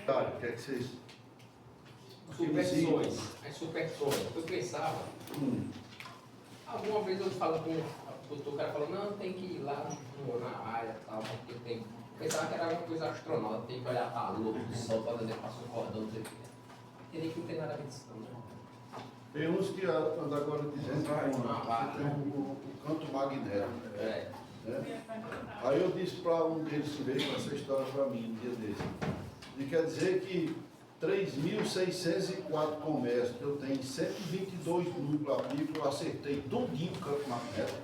Cara, o que é que vocês... Superstições. As superstições. Eu pensava, alguma vez eu falo com o doutor, o cara falou, não, tem que ir lá na área e tal, porque tem. Pensava que era uma coisa astronauta, tem que olhar para a lua, o sol, para fazer passou cordão, não sei o que. Teria que não tem nada a ver disso, não, né? Tem uns que andam agora dizendo que tem o canto magnético. É. Né? Aí eu disse para um deles que veio com essa história para mim, um dia desse. Ele quer dizer que 3.604 comércios, eu tenho 122 núcleos aplicos, eu acertei tudinho o campo magnético.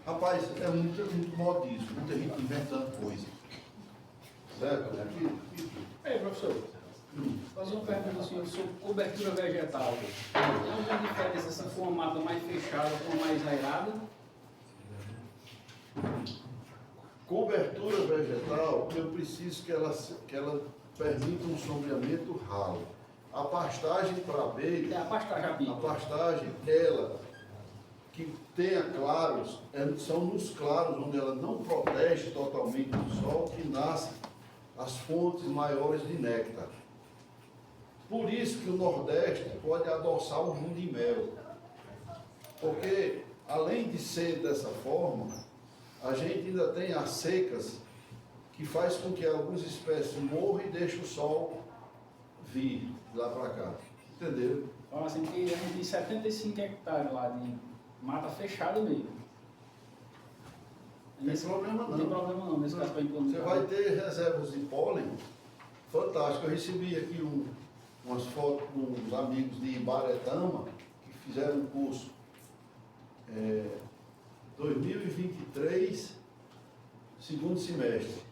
Rapaz, é muito modismo, muita gente inventando coisa. Certo? Professor, fazer uma pergunta assim, sobre cobertura vegetal. Tem alguma diferença se for uma mata mais fechada ou mais airada? Cobertura vegetal, eu preciso que ela permita um sombreamento ralo. A pastagem para abelha, É a pastagem a pastagem, ela que tenha claros, são nos claros onde ela não protege totalmente do sol que nascem as fontes maiores de néctar. Por isso que o Nordeste pode adoçar o rum de mel. Porque, além de ser dessa forma, a gente ainda tem as secas que faz com que algumas espécies morram e deixem o sol vir lá para cá. Entendeu? Então, assim, que a gente tem 75 hectares lá de mata fechada mesmo. Não tem problema não. Não tem problema não, nesse caso para implementar. Você vai ter reservas de pólen fantásticas. Eu recebi aqui umas fotos com uns amigos de Ibaretama que fizeram um curso 2023, segundo semestre.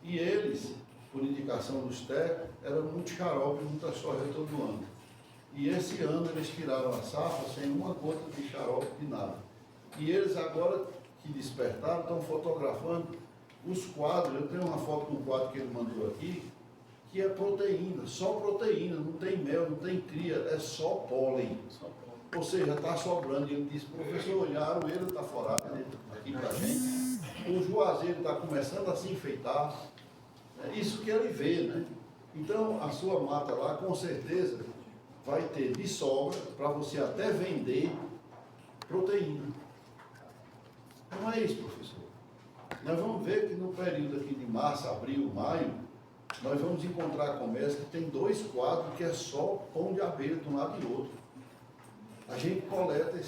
E eles, por indicação dos técnicos, eram muito xarope, muita soja todo ano. E esse ano eles tiraram a safra sem uma gota de xarope de nada. E eles agora que despertaram, estão fotografando os quadros. Eu tenho uma foto de um quadro que ele mandou aqui, que é proteína, só proteína, não tem mel, não tem cria, é só pólen. Ou seja, está sobrando. E ele disse, professor, o aroeiro está fora aqui para a gente. O juazeiro está começando a se enfeitar. É isso que ele vê, né? Então, a sua mata lá, com certeza, vai ter de sobra para você até vender proteína. Não é isso, professor. Nós vamos ver que no período aqui de março, abril, maio, nós vamos encontrar comércio que tem 2 quadros que é só pão de abelha de um lado e outro. A gente coleta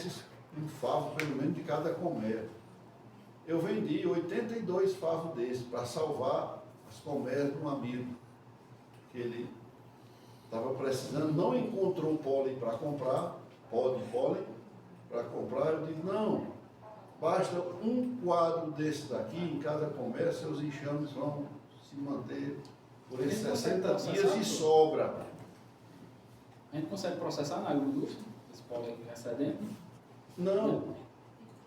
um favo, pelo menos, de cada colmeia. Eu vendi 82 favos desses para salvar as colmeias de um amigo, que ele estava precisando, não encontrou pólen para comprar, pó de pólen para comprar. Eu disse, não, basta um quadro desse daqui em cada colmeia, seus enxames vão se manter por esses 60 dias e sobra. A gente consegue processar na agroindústria, esse pólen excedente? Não.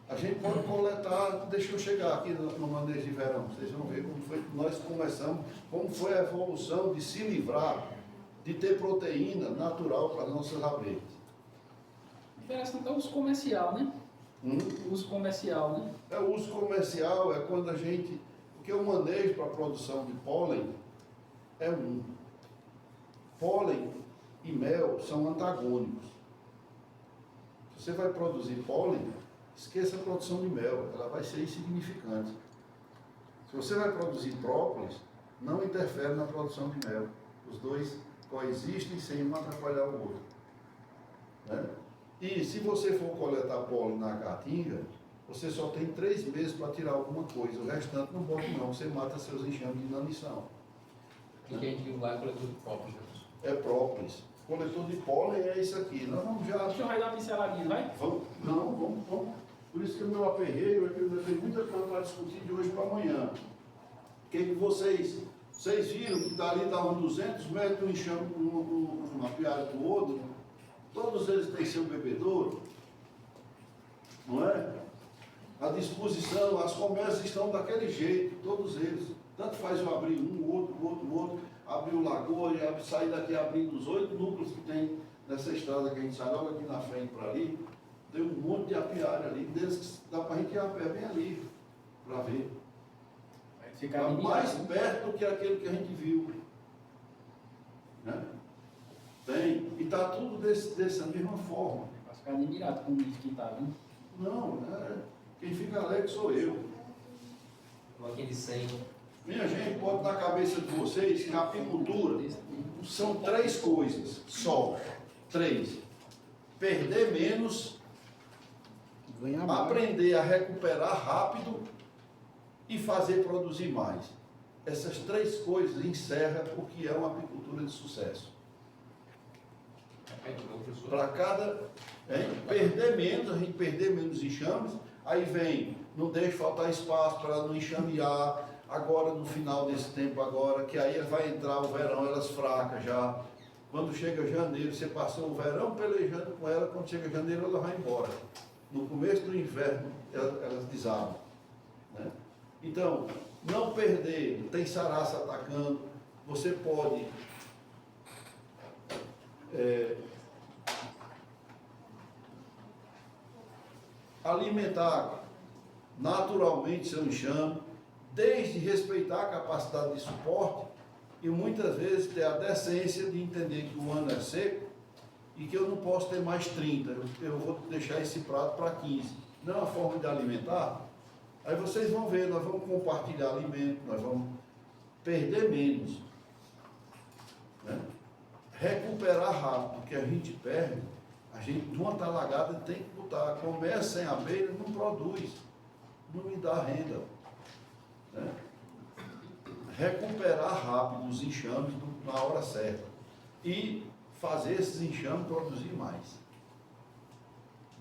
A gente pode coletar, deixa eu chegar aqui no manejo de verão, vocês vão ver como foi que nós começamos, como foi a evolução de se livrar, de ter proteína natural para as nossas abelhas. Interessante, então, o uso comercial, né? O uso comercial, né? O uso comercial é quando a gente, porque o manejo para a produção de pólen é um. Pólen e mel são antagônicos. Se você vai produzir pólen, esqueça a produção de mel, ela vai ser insignificante. Se você vai produzir própolis, não interfere na produção de mel. Os dois coexistem sem um atrapalhar o outro. Né? E se você for coletar pólen na caatinga, você só tem 3 meses para tirar alguma coisa. O restante não pode não, você mata seus enxames de inanição. O que a gente viu lá é coletor de própolis. É própolis. Coletor de pólen é isso aqui. Nós vamos já... O senhor vai dar uma pinceladinha, vai? Vamos. Por isso que o meu aperreio é que eu tenho muita coisa para discutir de hoje para amanhã. O que vocês viram que dali dá uns 200 metros, um enxame, uma piada para o outro. Todos eles têm seu bebedouro, não é? A disposição, as comércios estão daquele jeito, todos eles. Tanto faz eu abrir um, outro, abrir o lagoa e sair daqui abrindo os 8 núcleos que tem nessa estrada que a gente sai logo aqui na frente para ali. Tem um monte de apiário ali, deles que dá para a gente ir a pé bem ali, para ver. Fica Está admirado, mais né? perto do que aquele que a gente viu. Né? Tem. E está tudo dessa mesma forma. Vai ficar admirado com o nível que está, viu? Não, quem fica alegre sou eu. Aquele 100. Minha gente, bota na cabeça de vocês que a apicultura são 3 coisas só. 3. Perder menos, Ganhar mais. aprender a recuperar rápido e fazer produzir mais. Essas 3 coisas encerram o que é uma apicultura de sucesso. Para cada perder menos, a gente perder menos enxames, aí vem, não deixe faltar espaço para não enxamear, agora no final desse tempo agora, que aí vai entrar o verão, elas fracas já. Quando chega janeiro, você passou o verão pelejando com ela, quando chega janeiro ela vai embora. No começo do inverno elas desabam. Né? Então, não perder, tem saraça atacando, você pode alimentar naturalmente seu enxame, desde respeitar a capacidade de suporte e muitas vezes ter a decência de entender que o ano é seco e que eu não posso ter mais 30, eu vou deixar esse prato para 15. Não é uma forma de alimentar? Aí vocês vão ver, nós vamos compartilhar alimento, nós vamos perder menos. Né? Recuperar rápido, o que a gente perde, a gente, de uma talagada, tem que botar. Começa sem abelha, não produz, não me dá renda. Né? Recuperar rápido os enxames na hora certa e fazer esses enxames produzir mais.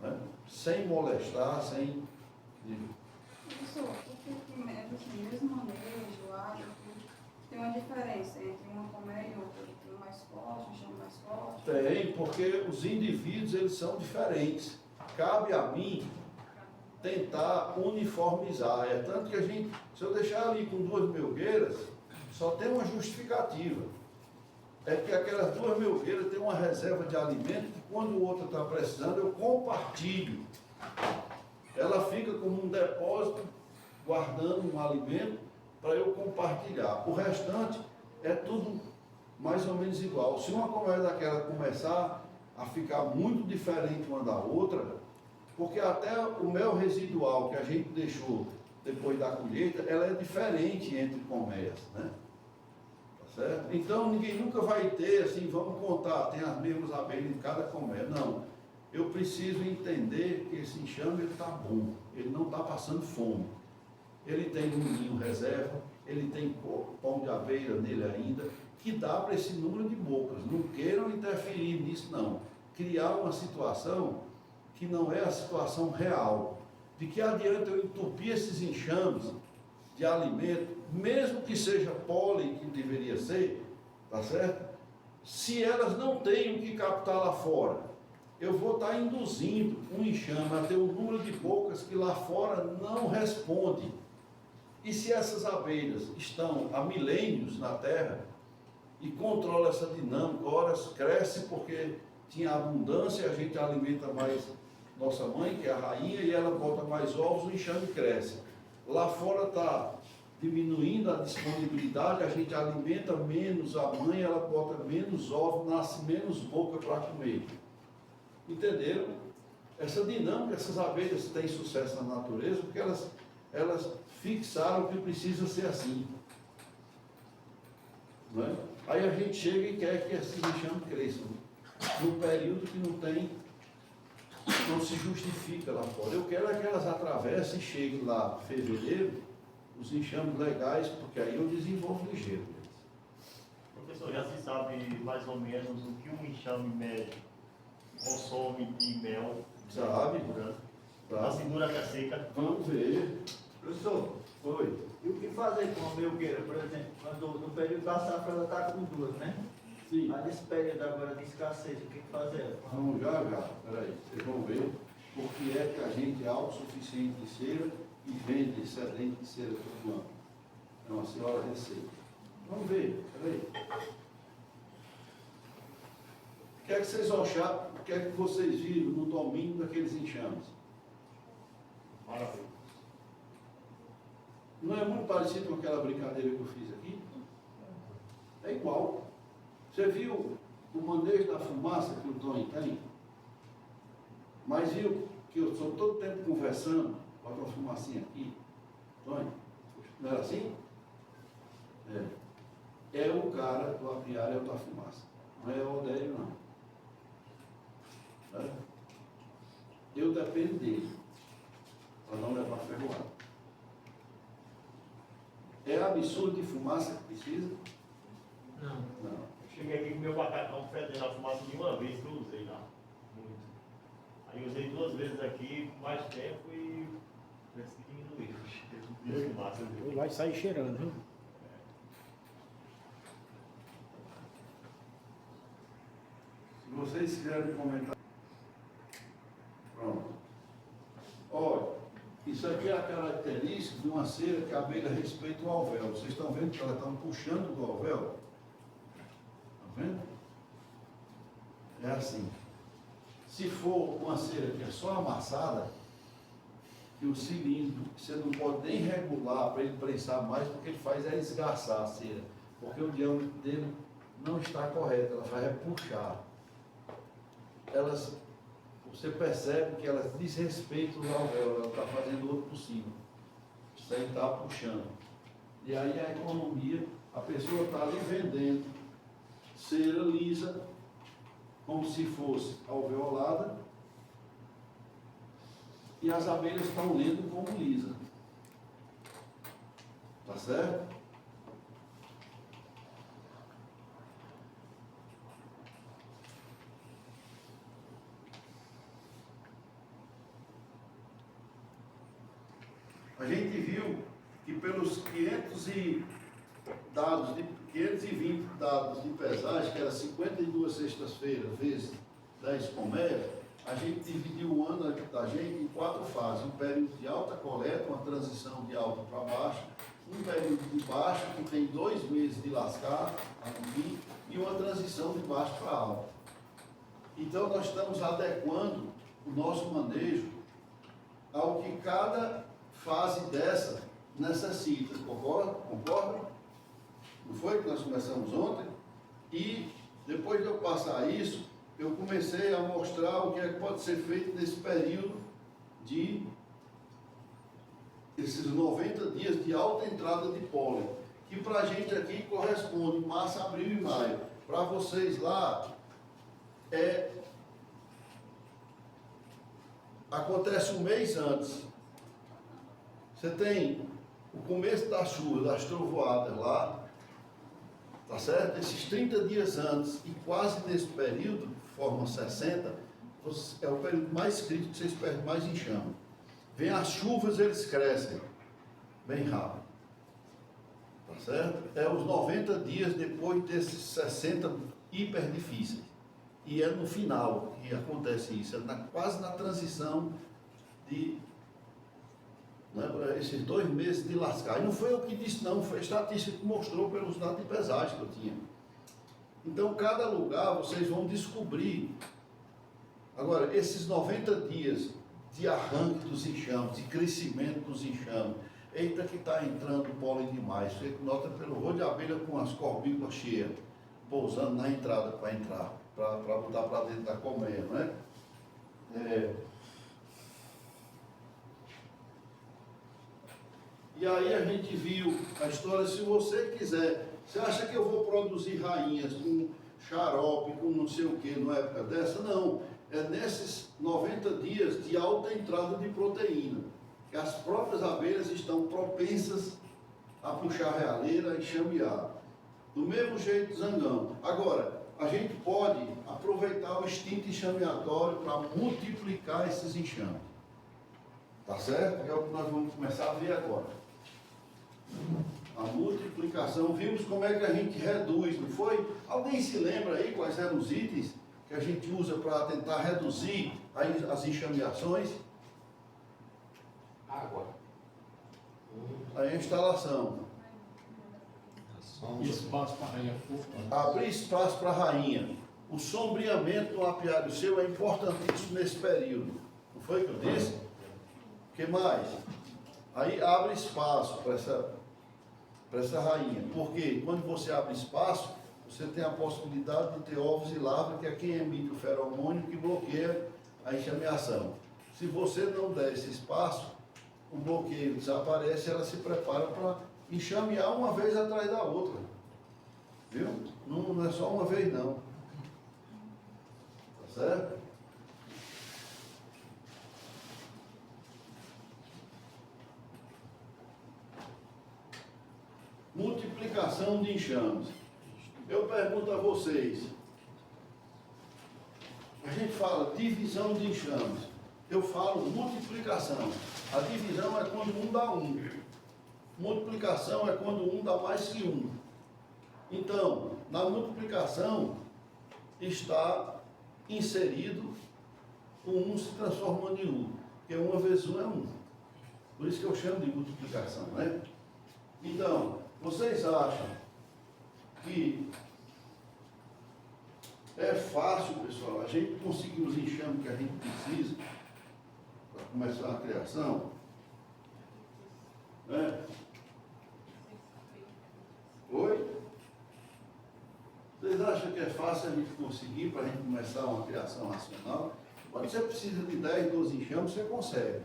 Né? Sem molestar, sem... Professor, porque assim, mesmo manejo, hábito, tem uma diferença entre uma colmeia e outra, tem um mais forte, um enxame mais forte? Tem, porque os indivíduos eles são diferentes. Cabe a mim tentar uniformizar. É tanto que a gente, se eu deixar ali com 2 melgueiras, só tem uma justificativa. É que aquelas 2 melgueiras têm uma reserva de alimento que quando o outro está precisando, eu compartilho. Ela fica como um depósito, guardando um alimento para eu compartilhar. O restante é tudo mais ou menos igual. Se uma colmeia daquela começar a ficar muito diferente uma da outra, porque até o mel residual que a gente deixou depois da colheita, ela é diferente entre colmeias, né? Tá certo? Então ninguém nunca vai ter assim, vamos contar, tem as mesmas abelhas em cada colmeia. Não. Eu preciso entender que esse enxame está bom, ele não está passando fome. Ele tem um ninho reserva, ele tem pão de aveia nele ainda, que dá para esse número de bocas. Não queiram interferir nisso, não. Criar uma situação que não é a situação real. De que adianta eu entupir esses enxames de alimento, mesmo que seja pólen, que deveria ser, tá certo? Se elas não têm o que captar lá fora, eu vou estar induzindo um enxame a ter um número de bocas que lá fora não responde. E se essas abelhas estão há milênios na Terra e controlam essa dinâmica, horas cresce porque tinha abundância, a gente alimenta mais nossa mãe, que é a rainha, e ela bota mais ovos, o enxame cresce. Lá fora está diminuindo a disponibilidade, a gente alimenta menos a mãe, ela bota menos ovos, nasce menos boca para comer. Entenderam? Essa dinâmica, essas abelhas têm sucesso na natureza porque elas fixaram que precisa ser assim. Não é? Aí a gente chega e quer que esses enxames cresçam num período que não se justifica lá fora. Eu quero é que elas atravessem e cheguem lá em fevereiro, os enxames legais, porque aí eu desenvolvo ligeiro. Professor, já se sabe mais ou menos o que um enxame médio consome de mel? Sabe? Tá. Segura até seca. Vamos ver. Professor, Oi. e o que fazer com a melgueira, por exemplo, quando no período da safra ela está com 2, né? Sim. Mas nesse período agora de escassez, o que fazer? Vamos já. Peraí, vocês vão ver por que é que a gente é autossuficiente de cera e vende excedente de cera todo ano. É uma senhora receita. Vamos ver, peraí. O que é que vocês acharam, o que é que vocês viram no domínio daqueles enxames? Maravilha. Não é muito parecido com aquela brincadeira que eu fiz aqui? É igual. Você viu o manejo da fumaça que o Tony tem? Mas viu que eu estou todo tempo conversando, bota uma fumacinha aqui. Tony, não era assim? É o cara do apiário, é o da fumaça. Não é o Odélio, não. Eu dependo dele, para não levar ferroada. É absurdo de fumaça que precisa? Não. Não. Eu cheguei aqui com meu macacão fedendo a fumaça de uma vez que eu usei lá. Muito. Aí eu usei 2 vezes aqui, com mais tempo e parece que diminuiu. De fumaça. Vai sair cheirando, viu? Se vocês quiserem comentar. Pronto. Olha, isso aqui é a característica de uma cera que a abelha respeita o alvéolo. Vocês estão vendo que elas estão puxando do alvéolo? Estão vendo? É assim. Se for uma cera que é só amassada, que o cilindro, você não pode nem regular para ele prensar mais, porque ele faz é esgarçar a cera. Porque o diâmetro dele não está correto, ela faz é puxar. Você percebe que elas desrespeitam o alvéolo, ela está fazendo outro por cima, sem estar puxando. E aí a economia, a pessoa está ali vendendo cera lisa, como se fosse alveolada, e as abelhas estão lendo como lisa. Tá certo? A gente viu que pelos 520 dados de pesagem, que era 52 sextas-feiras vezes 10 colmeias, a gente dividiu o ano da gente em 4 fases. Um período de alta coleta, uma transição de alta para baixo, um período de baixo, que tem 2 meses de lascar, e uma transição de baixo para alto. Então nós estamos adequando o nosso manejo ao que cada fase dessa necessita. Concorda? Não foi que nós começamos ontem? E depois de eu passar isso, eu comecei a mostrar o que é que pode ser feito nesse período de esses 90 dias de alta entrada de pólen, que para a gente aqui corresponde março, abril e maio. Para vocês lá, acontece um mês antes. Você tem o começo da chuva, das trovoadas lá, tá certo? Esses 30 dias antes e quase nesse período, que forma 60, é o período mais crítico que vocês perdem mais enxame. Vem as chuvas, eles crescem bem rápido, tá certo? É os 90 dias depois desses 60 hiper difíceis. E é no final que acontece isso, quase na transição de... esses 2 meses de lascar. E não foi eu que disse, não, foi a estatística que mostrou pelos dados de pesagem que eu tinha. Então, cada lugar vocês vão descobrir. Agora, esses 90 dias de arranque dos enxames, de crescimento dos enxames, eita que está entrando pólen demais. Você nota pelo rolo de abelha com as corbículas cheias, pousando na entrada para entrar, para botar para dentro da colmeia, não é? E aí a gente viu a história, se você quiser, você acha que eu vou produzir rainhas com xarope, com não sei o que, numa época dessa? Não, é nesses 90 dias de alta entrada de proteína, que as próprias abelhas estão propensas a puxar a realeira e chamear. Do mesmo jeito, zangão. Agora, a gente pode aproveitar o instinto enxameatório para multiplicar esses enxames. Tá certo? É o que nós vamos começar a ver agora. A multiplicação, vimos como é que a gente reduz, não foi? Alguém se lembra aí quais eram os itens que a gente usa para tentar reduzir as enxameações? Água. A instalação. Espaço para rainha fofa. Abrir espaço para a rainha. O sombreamento do apiário seu é importantíssimo nesse período. Não foi que eu disse? O que mais? Aí abre espaço para essa rainha. Porque quando você abre espaço, você tem a possibilidade de ter ovos e larvas, que é quem emite o feromônio que bloqueia a enxameação. Se você não der esse espaço, o bloqueio desaparece e ela se prepara para enxamear uma vez atrás da outra. Viu? Não é só uma vez não. Tá certo? Multiplicação de enxames. Eu pergunto a vocês, a gente fala divisão de enxames, eu falo multiplicação. A divisão é quando um dá um. Multiplicação é quando um dá mais que um. Então, na multiplicação está inserido o um se transformando em um, porque uma vezes um é um. Por isso que eu chamo de multiplicação, né? Então, vocês acham que é fácil, pessoal, a gente conseguir os enxames que a gente precisa para começar a criação? Né? Oi? Vocês acham que é fácil a gente conseguir para a gente começar uma criação racional? Quando você precisa de 10, 12 enxames, você consegue.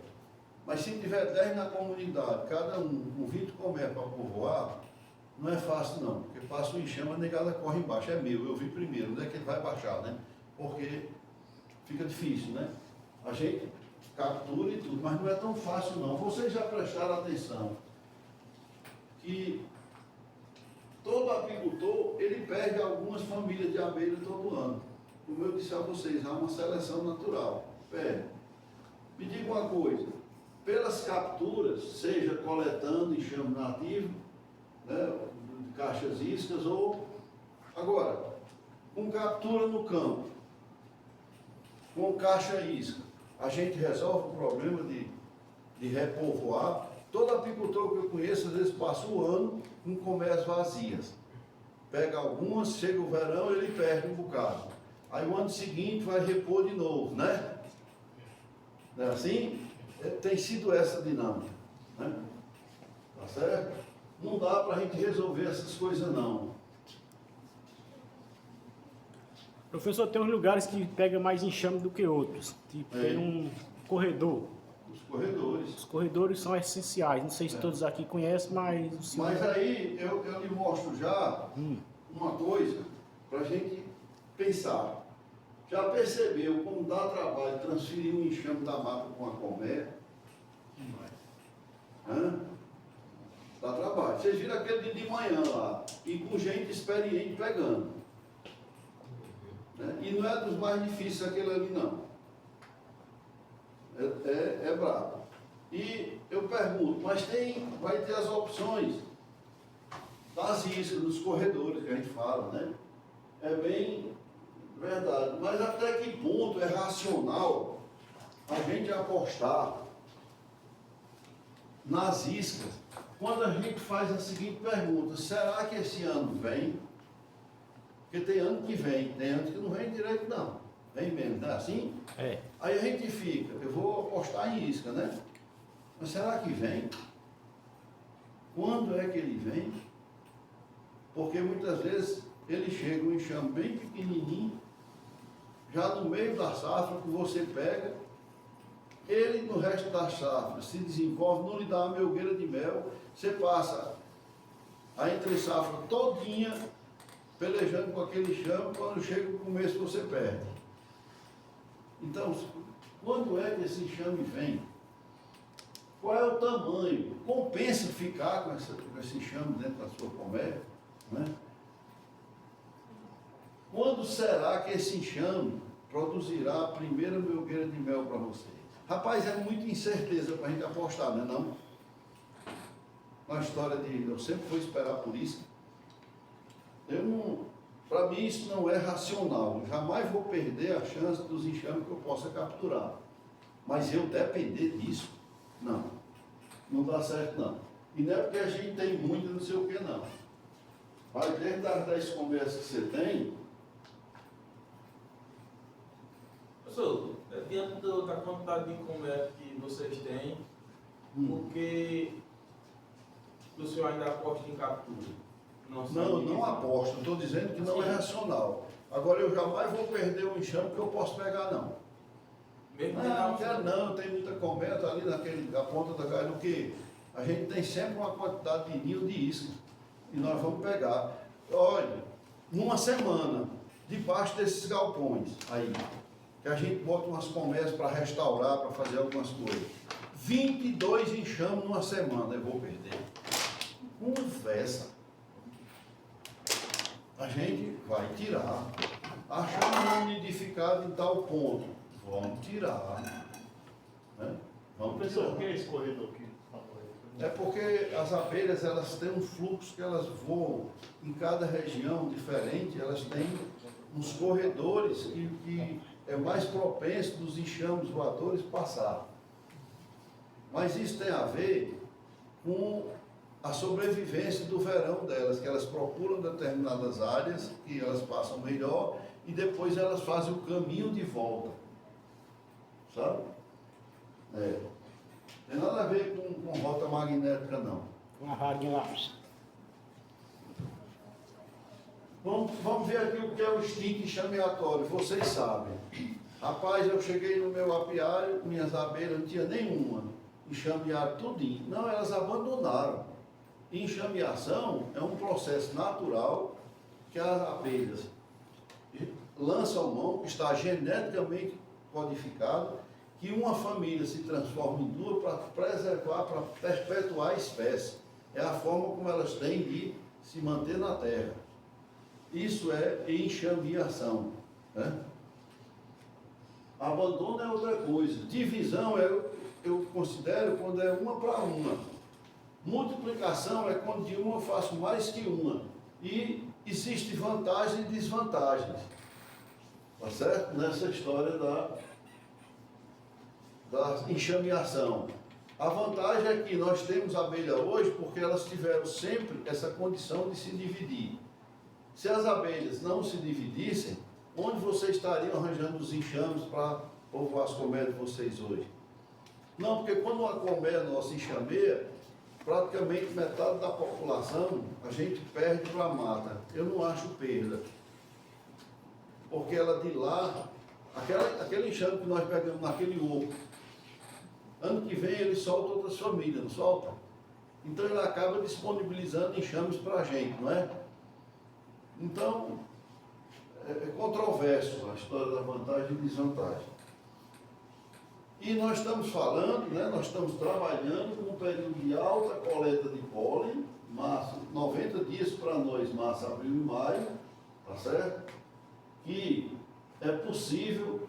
Mas se tiver 10 na comunidade, cada um com 20 colmeia para povoar, não é fácil não, porque passa o enxame, a negada corre embaixo, é meu, eu vi primeiro, não é que ele vai baixar, né? Porque fica difícil, né? A gente captura e tudo, mas não é tão fácil não. Vocês já prestaram atenção que todo apicultor, ele perde algumas famílias de abelha todo ano. Como eu disse a vocês, há uma seleção natural, perde. Me diga uma coisa, pelas capturas, seja coletando enxame nativo, né, de caixas iscas, ou agora, com captura no campo, com caixa isca, a gente resolve o problema de repovoar. Todo apicultor que eu conheço, às vezes passa o ano com colmeias vazias. Pega algumas, chega o verão, ele perde um bocado. Aí o ano seguinte vai repor de novo, né? Não é assim? Tem sido essa a dinâmica, né? Tá certo? Não dá para a gente resolver essas coisas não. Professor, tem uns lugares que pega mais enxame do que outros. Tipo, tem um corredor. Os corredores. Os corredores são essenciais. Não sei se todos aqui conhecem, mas o senhor... Mas aí eu lhe mostro já uma coisa para a gente pensar. Já percebeu como dá trabalho transferir um enxame da mata com a colmeia? Dá trabalho. Vocês viram aquele de manhã lá, e com gente experiente pegando. Né? E não é dos mais difíceis aquele ali não. É brabo. E eu pergunto, mas vai ter as opções das iscas, dos corredores que a gente fala, né? É bem verdade. Mas até que ponto é racional a gente apostar nas iscas quando a gente faz a seguinte pergunta: será que esse ano vem? Porque tem ano que vem, tem ano que não vem direito não. Vem mesmo, não é assim? É. Aí a gente fica, eu vou apostar em isca, né? Mas será que vem? Quando é que ele vem? Porque muitas vezes ele chega um enxame bem pequenininho, já no meio da safra que você pega, ele no resto da safra se desenvolve, não lhe dá uma melgueira de mel, você passa a entre safra todinha pelejando com aquele enxame, quando chega o começo você perde. Então, quando é que esse enxame vem? Qual é o tamanho? Compensa ficar com esse enxame dentro da sua colmeia? Né? Quando será que esse enxame produzirá a primeira melgueira de mel para você? Rapaz, é muita incerteza para a gente apostar, não é não? Uma história de eu sempre vou esperar por isso. Para mim isso não é racional. Eu jamais vou perder a chance dos enxames que eu possa capturar. Mas eu depender disso, não. Não dá certo não. E não é porque a gente tem muito, não sei o que não. Mas dentro das 10 conversas que você tem... Professor, diante da quantidade de comércio que vocês têm, porque o senhor ainda aposta em captura. Não aposto, estou dizendo que não é racional. Agora eu jamais vou perder o enxame que eu posso pegar, não. Mesmo Não quero não, tem muita cometa ali na ponta da gaia do que a gente tem sempre uma quantidade de ninho de isca e nós vamos pegar. Olha, numa semana, debaixo desses galpões aí, que a gente bota umas colmeias para restaurar, para fazer algumas coisas. 22 enxames numa semana eu vou perder. Conversa. A gente vai tirar. Achamos um nidificado em tal ponto. Vamos tirar. Né? Vamos Professor, tirar. o que é esse corredor aqui? É porque as abelhas, elas têm um fluxo que elas voam em cada região diferente, elas têm uns corredores que é mais propenso dos enxames voadores passar. Mas isso tem a ver com a sobrevivência do verão delas, que elas procuram determinadas áreas que elas passam melhor e depois elas fazem o caminho de volta. Sabe? Tem nada a ver com rota magnética, não. Com a radinha lá. Vamos ver aqui o que é o instinto enxameatório, vocês sabem. Rapaz, eu cheguei no meu apiário, minhas abelhas não tinha nenhuma. Enxamearam tudinho. Não, elas abandonaram. Enxameação é um processo natural que as abelhas lançam mão, que está geneticamente codificado, que uma família se transforma em duas para preservar, para perpetuar a espécie. É a forma como elas têm de se manter na terra. Isso é enxameação. Né? Abandono é outra coisa. Divisão eu considero quando é uma para uma. Multiplicação é quando de uma eu faço mais que uma. E existe vantagens e desvantagens. Tá certo? Nessa história da enxameação. A vantagem é que nós temos abelha hoje porque elas tiveram sempre essa condição de se dividir. Se as abelhas não se dividissem, onde vocês estariam arranjando os enxames para povoar as colmeias de vocês hoje? Não, porque quando uma colmeia nossa enxameia, praticamente metade da população a gente perde para a mata. Eu não acho perda. Porque ela de lá, aquele enxame que nós pegamos naquele oco, ano que vem ele solta outras famílias, não solta? Então ele acaba disponibilizando enxames para a gente, não é? Então, é controverso a história da vantagem e desvantagem. E nós estamos falando, né, nós estamos trabalhando com um período de alta coleta de pólen, março, 90 dias para nós, março, abril e maio, tá certo? Que é possível,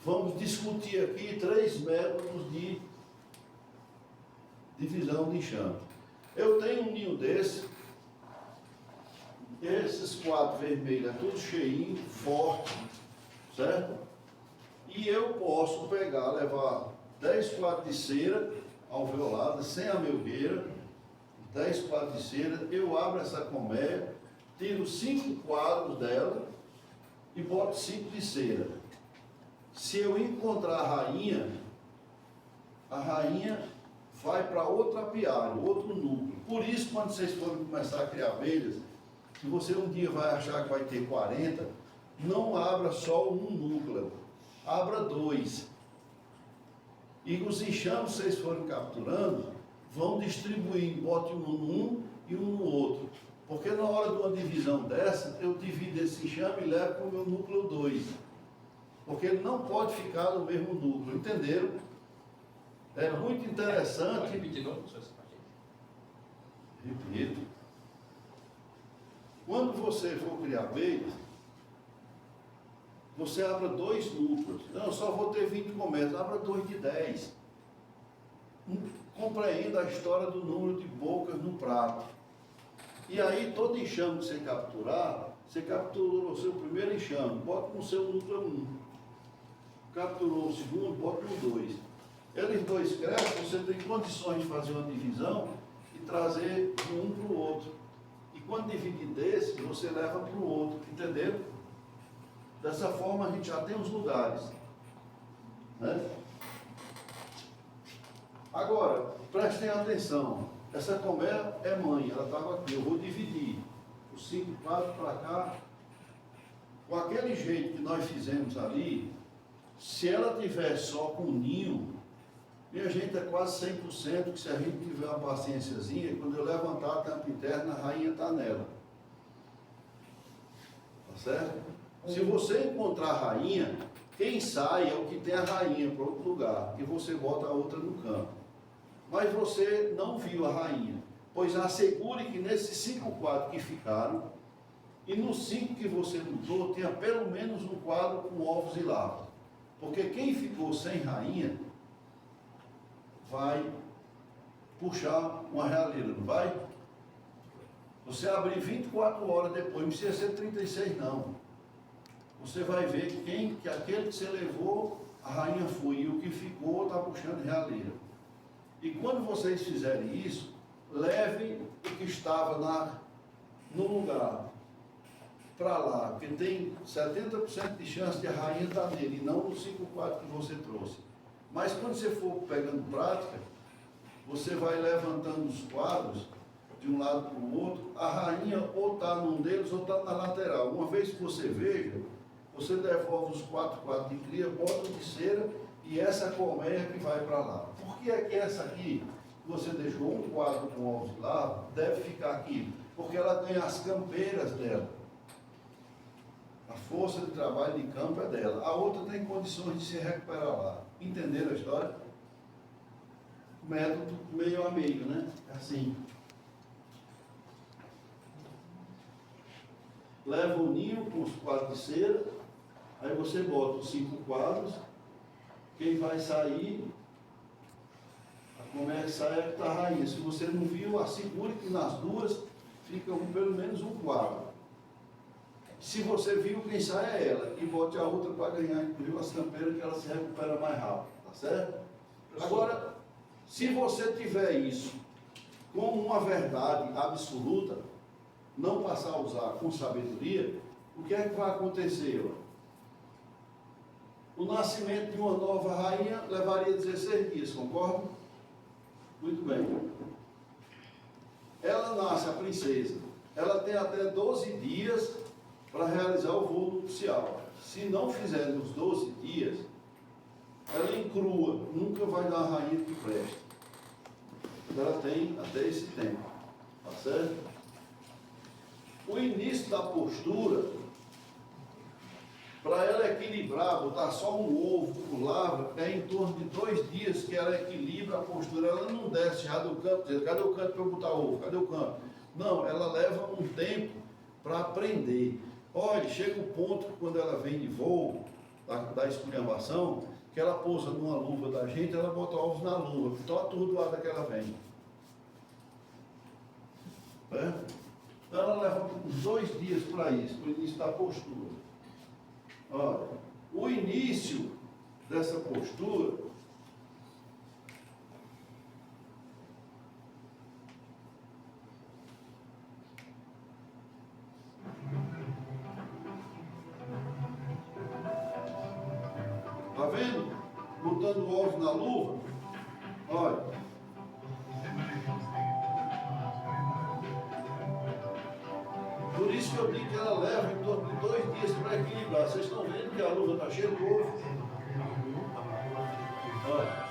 vamos discutir aqui 3 métodos de divisão de enxame. Eu tenho um ninho desse, esses 4 vermelhos, é tudo cheinho, forte, certo? E eu posso pegar, levar 10 quadros de cera alveolada, sem a melgueira, 10 quadros de cera, eu abro essa colmeia, tiro 5 quadros dela e boto 5 de cera. Se eu encontrar a rainha vai para outro apiário, outro núcleo. Por isso, quando vocês forem começar a criar abelhas, se você um dia vai achar que vai ter 40, não abra só um núcleo, abra 2. E os enxames que vocês forem capturando, vão distribuindo, bote um num e um no outro. Porque na hora de uma divisão dessa, eu divido esse enxame e levo para o meu núcleo 2. Porque ele não pode ficar no mesmo núcleo, entenderam? É muito interessante. Pode repetir, não, professor, essa parte aí. Repito. Quando você for criar abelhas, você abra 2 núcleos. Não, eu só vou ter 20 colmeias, abra 2 de 10. Compreenda a história do número de bocas no prato. E aí, todo enxame que você capturar, você capturou o seu primeiro enxame, bota no seu núcleo 1. Capturou o segundo, bota no 2. Eles 2 crescem, você tem condições de fazer uma divisão e trazer de um para o outro. E quando dividir desse, você leva para o outro, entenderam? Dessa forma a gente já tem os lugares. Né? Agora, prestem atenção. Essa colmeia é mãe, ela estava aqui. Eu vou dividir os 5 quadros para cá. Com aquele jeito que nós fizemos ali, se ela tiver só com ninho, minha gente, é quase 100% que se a gente tiver uma paciênciazinha, quando eu levantar a tampa interna, a rainha está nela. Tá certo? Se você encontrar a rainha, quem sai é o que tem a rainha para outro lugar, e você bota a outra no campo. Mas você não viu a rainha, pois assegure que nesses 5 quadros que ficaram, e nos 5 que você lutou, tenha pelo menos um quadro com ovos e larvas. Porque quem ficou sem rainha, vai puxar uma realeira, não vai? Você abrir 24 horas depois, não precisa ser 36 não. Você vai ver que aquele que você levou, a rainha foi, e o que ficou está puxando realeira. E quando vocês fizerem isso, levem o que estava no lugar para lá, porque tem 70% de chance de a rainha estar nele, e não nos 5 quadros que você trouxe. Mas quando você for pegando prática, você vai levantando os quadros de um lado para o outro, a rainha ou está num deles ou está na lateral. Uma vez que você veja, você devolve os 4 quadros de cria, bota de cera e essa colmeia que vai para lá. Por que é que essa aqui, que você deixou um quadro com ovos de larva, deve ficar aqui? Porque ela tem as campeiras dela. A força de trabalho de campo é dela. A outra tem condições de se recuperar lá. Entenderam a história? Método meio a meio, né? Assim. Leva o ninho com os quadros de cera, aí você bota os 5 quadros, quem vai sair, como é que sai é que está a rainha. Se você não viu, assegure que nas duas fica pelo menos um quadro. Se você viu, quem sai é ela, e bote a outra para ganhar, inclusive as campeiras, que ela se recupera mais rápido, tá certo? Agora, se você tiver isso como uma verdade absoluta, não passar a usar com sabedoria, o que é que vai acontecer? O nascimento de uma nova rainha levaria 16 dias, concorda? Muito bem. Ela nasce, a princesa, ela tem até 12 dias para realizar o voo nupcial. Se não fizer nos 12 dias, ela encrua, nunca vai dar a rainha que presta. Ela tem até esse tempo, tá certo? O início da postura, para ela equilibrar, botar só um ovo por larva, é em torno de 2 dias que ela equilibra a postura. Ela não desce já do canto, diz, cadê o canto para eu botar ovo? Cadê o canto? Não, ela leva um tempo para aprender. Olha, chega o ponto que quando ela vem de voo, da esculhambação, que ela pousa numa luva da gente, ela bota ovos na luva, então atordoada que ela vem. É? Então ela leva uns 2 dias para isso, para o início da postura. Olha, o início dessa postura tá vendo? Botando ovos na luva, olha. Por isso que eu digo que ela leva em torno de 2 dias para equilibrar. Vocês estão vendo que a luva está cheia de ovo? Olha.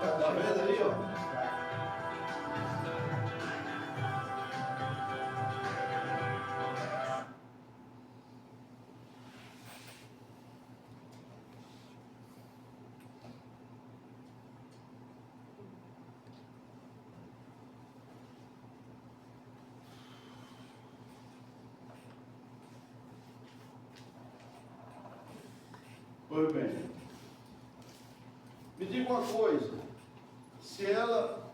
Está vendo aí, ó? Pois bem, me diga uma coisa, se ela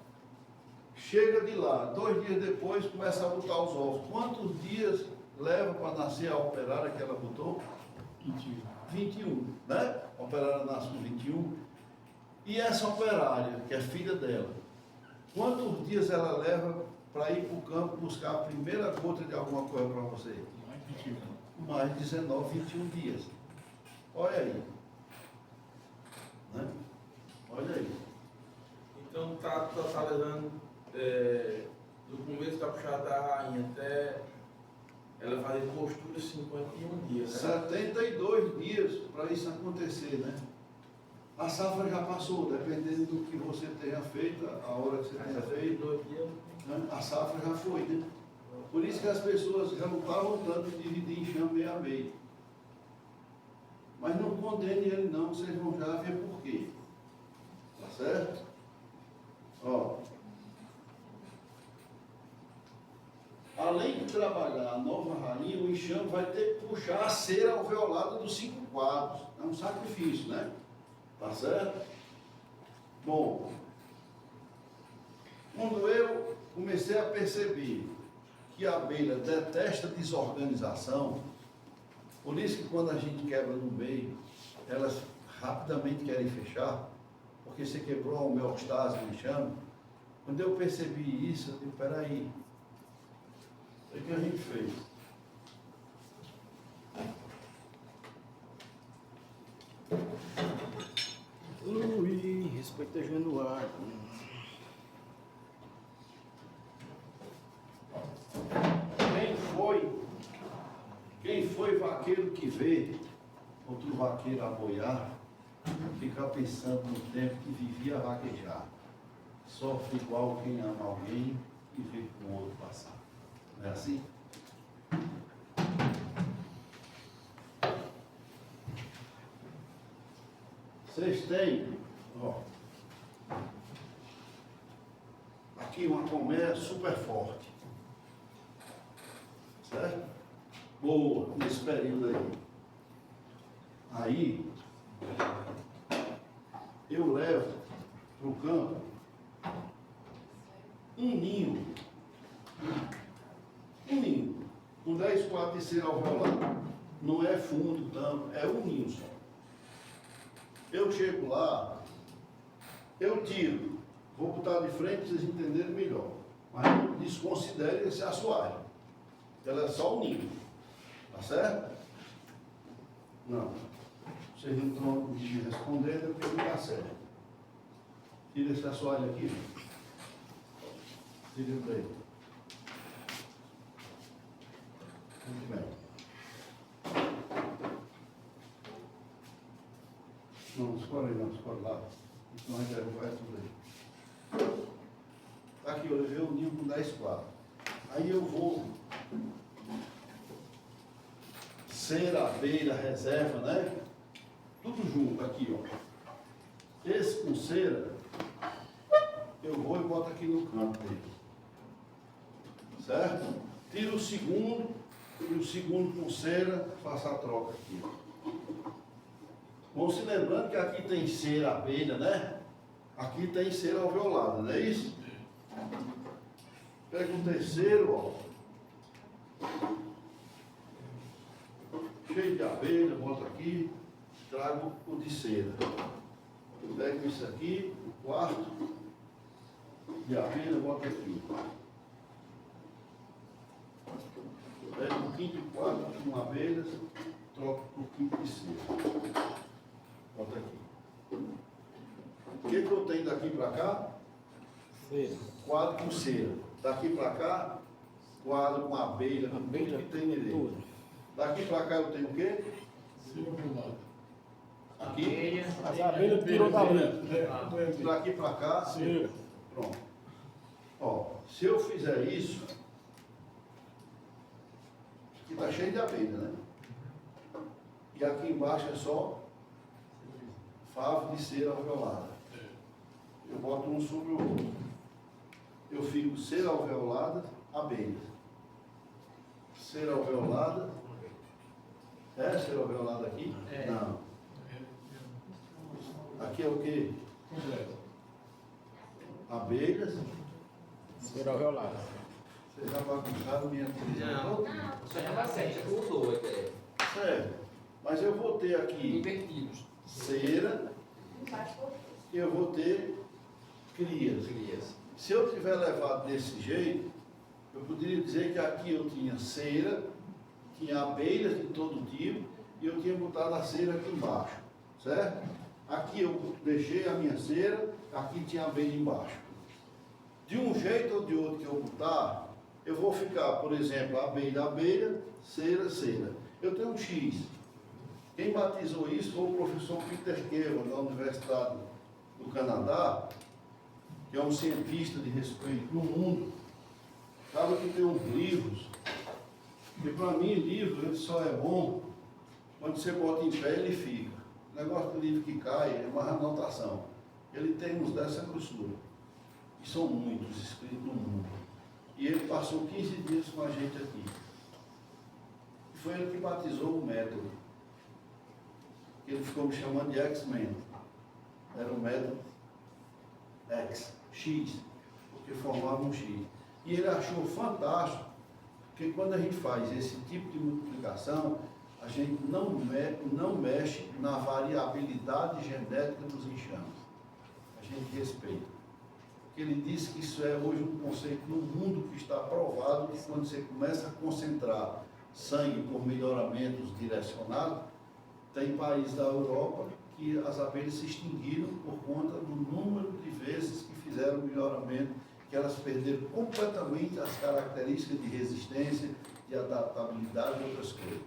chega de lá, 2 dias depois começa a botar os ovos, quantos dias leva para nascer a operária que ela botou? 21, né? A operária nasce com 21. E essa operária, que é filha dela, quantos dias ela leva para ir para o campo buscar a primeira gota de alguma coisa para você? Mais 19, 21 dias. Olha aí. Né? Olha aí. Então tá levando do começo da puxada da rainha até ela fazer postura 51 dias, né? 72 dias para isso acontecer, né? A safra já passou, dependendo do que você tenha feito, a hora que você tenha feito, 72 dias. né? A safra já foi, né? Por isso que as pessoas já não estavam tanto de dividir enxame meio a meio. Mas não condene ele não, vocês vão já ver por quê. Tá certo? Ó. Além de trabalhar a nova rainha, o enxame vai ter que puxar a cera alveolada dos 5 quadros. É um sacrifício, né? Tá certo? Bom, quando eu comecei a perceber que a abelha detesta desorganização, por isso que quando a gente quebra no meio, elas rapidamente querem fechar, porque você quebrou a homeostase do enxame. Quando eu percebi isso, eu digo, peraí, o que a gente fez? Ui, respeita Januário. Quem foi vaqueiro que vê outro vaqueiro a boiar, fica pensando no tempo que vivia a vaquejar. Sofre igual quem ama alguém e vê com o outro passar. Não é assim? Vocês têm, ó, aqui uma colmeia super forte. Certo? Boa, nesse período aí. Aí, eu levo para o campo um ninho, com 10 quartos de cera alveolada. Não é fundo, tampo, é um ninho só. Eu chego lá, eu tiro, vou botar de frente para vocês entenderem melhor. Mas não desconsiderem esse assoalho. Ela é só um ninho. Tá certo? Não. Vocês não estão me respondendo, porque não está certo. Tira esse assoalho aqui. Tira ele daí. Muito bem. Não escolhe aí, não, escolhe lá. Então a gente vai tudo aí. Tá aqui, eu levei o ninho com 10 quadros. Aí eu vou. Cera, abelha, reserva, né? Tudo junto aqui, ó. Esse com cera, eu vou e boto aqui no canto dele. Certo? Tiro o segundo, e o segundo com cera, faço a troca aqui. Vão se lembrando que aqui tem cera, abelha, né? Aqui tem cera alveolada, não é isso? Pega o terceiro, ó. Cheio de abelha, boto aqui, trago o de cera. Pego isso aqui, o quarto de abelha, boto aqui. Pego o quinto e quarto com abelhas, troco por quinto de cera. Bota aqui. O que eu tenho daqui para cá? Cera. Quadro com cera. Daqui para cá, quadro com abelha, com tudo que tem nele. Tudo. Daqui para cá eu tenho o quê? Aqui. As abelhas tirou da abelha. Daqui para cá. Cera. Pronto. Ó, se eu fizer isso, aqui está cheio de abelha, né? E aqui embaixo é só favo de cera alveolada. Eu boto um sobre o outro. Eu fico cera alveolada, abelha. Cera alveolada. É cera alveolada aqui? É. Não. Aqui é o quê? Abelhas. Cera alveolada. Vocês já bagunçaram minha televisão toda? Não, isso aí não dá certo, já usou a ideia. Certo. Mas eu vou ter aqui Invertidos. cera e eu vou ter crias. Se eu tiver levado desse jeito, eu poderia dizer que aqui eu tinha cera, tinha abelhas de todo tipo e eu tinha botado a cera aqui embaixo, certo? Aqui eu deixei a minha cera, aqui tinha a abelha embaixo. De um jeito ou de outro que eu botar, eu vou ficar, por exemplo, abelha, cera, cera. Eu tenho um X. Quem batizou isso foi o professor Peter Kevan, da Universidade do Canadá, que é um cientista de respeito no mundo. Sabe que tem uns livros, e para mim livro ele só é bom quando você bota em pé ele fica. O negócio do livro que cai é uma anotação. Ele tem uns dessa grossura. E são muitos escritos no mundo. E ele passou 15 dias com a gente aqui. E foi ele que batizou o método. Ele ficou me chamando de X-Men. Era o método X, porque formava um X. E ele achou fantástico, porque quando a gente faz esse tipo de multiplicação, a gente não mexe na variabilidade genética dos enxames. A gente respeita. Porque ele disse que isso é hoje um conceito no mundo que está provado que quando você começa a concentrar sangue por melhoramentos direcionados, tem países da Europa que as abelhas se extinguiram por conta do número de vezes que fizeram melhoramento, que elas perderam completamente as características de resistência, de adaptabilidade e outras coisas.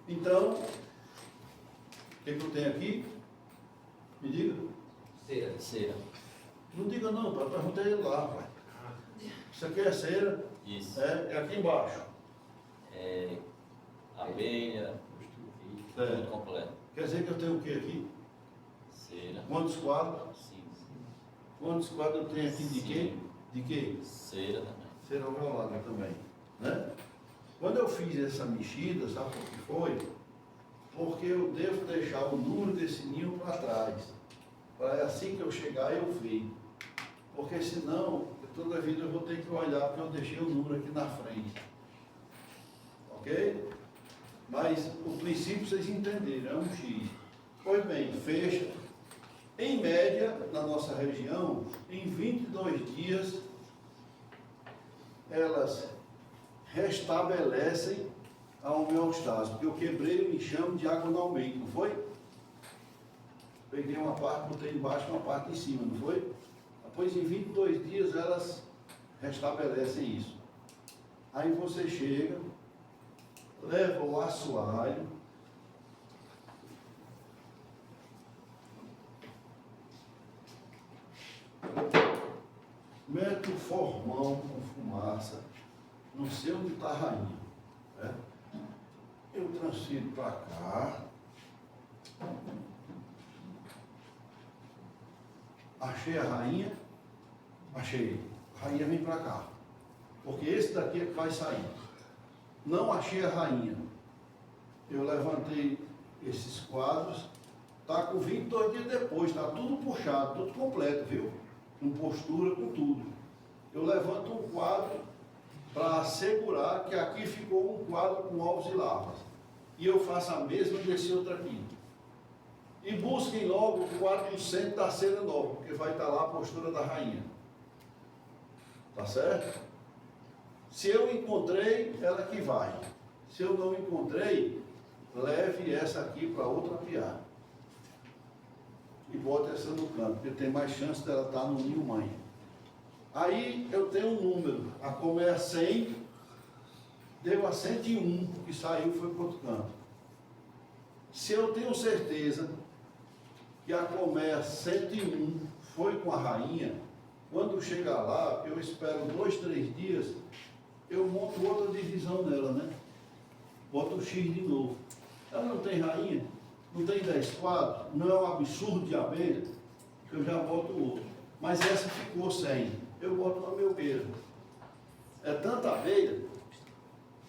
Então, o que eu tenho aqui? Me diga. Cera. Cera. Não diga não, pai, perguntei ele lá, pai. Isso aqui é cera. Isso. É aqui embaixo. É abelha, tudo completo. Quer dizer que eu tenho o que aqui? Cera. Quantos quadros? Sim. Quantos quadros eu tenho aqui de quê? De quê? Cera também. Cera alveolada também, né? Quando eu fiz essa mexida, sabe por que foi? Porque eu devo deixar o número desse ninho para trás. Para assim que eu chegar eu ver. Porque senão, toda a vida eu vou ter que olhar porque eu deixei o número aqui na frente. Ok? Mas o princípio vocês entenderam, é um X. Pois bem, fecha. Em média, na nossa região, em 22 dias, elas restabelecem a homeostase. Porque eu quebrei o enxame diagonalmente, não foi? Peguei uma parte, botei embaixo e uma parte em cima, não foi? Depois, em 22 dias, elas restabelecem isso. Aí você chega, leva o assoalho, mete o formão com fumaça, não sei onde está a rainha. Né? Eu transfiro para cá. Achei a rainha, achei. A rainha vem para cá. Porque esse daqui é que vai sair. Não achei a rainha. Eu levantei esses quadros. Está com 22 dias depois, está tudo puxado, tudo completo, viu? Com postura, com tudo. Eu levanto um quadro para assegurar que aqui ficou um quadro com ovos e larvas. E eu faço a mesma desse outro aqui. E busquem logo o quadro do centro da cera nova, porque vai estar lá a postura da rainha. Tá certo? Se eu encontrei, ela que vai. Se eu não encontrei, leve essa aqui para outra piar. E bote essa no canto, porque tem mais chance dela estar no ninho mãe. Aí eu tenho um número. A colmeia 100 deu a 101, que saiu foi para outro canto. Se eu tenho certeza que a colmeia 101 foi com a rainha, quando chegar lá, eu espero 2, 3 dias, eu monto outra divisão nela, né? Boto o X de novo. Ela não tem rainha, não tem 10 quadros, não é um absurdo de abelha, que eu já boto outro. Mas essa ficou 100, eu boto uma melgueira. É tanta abelha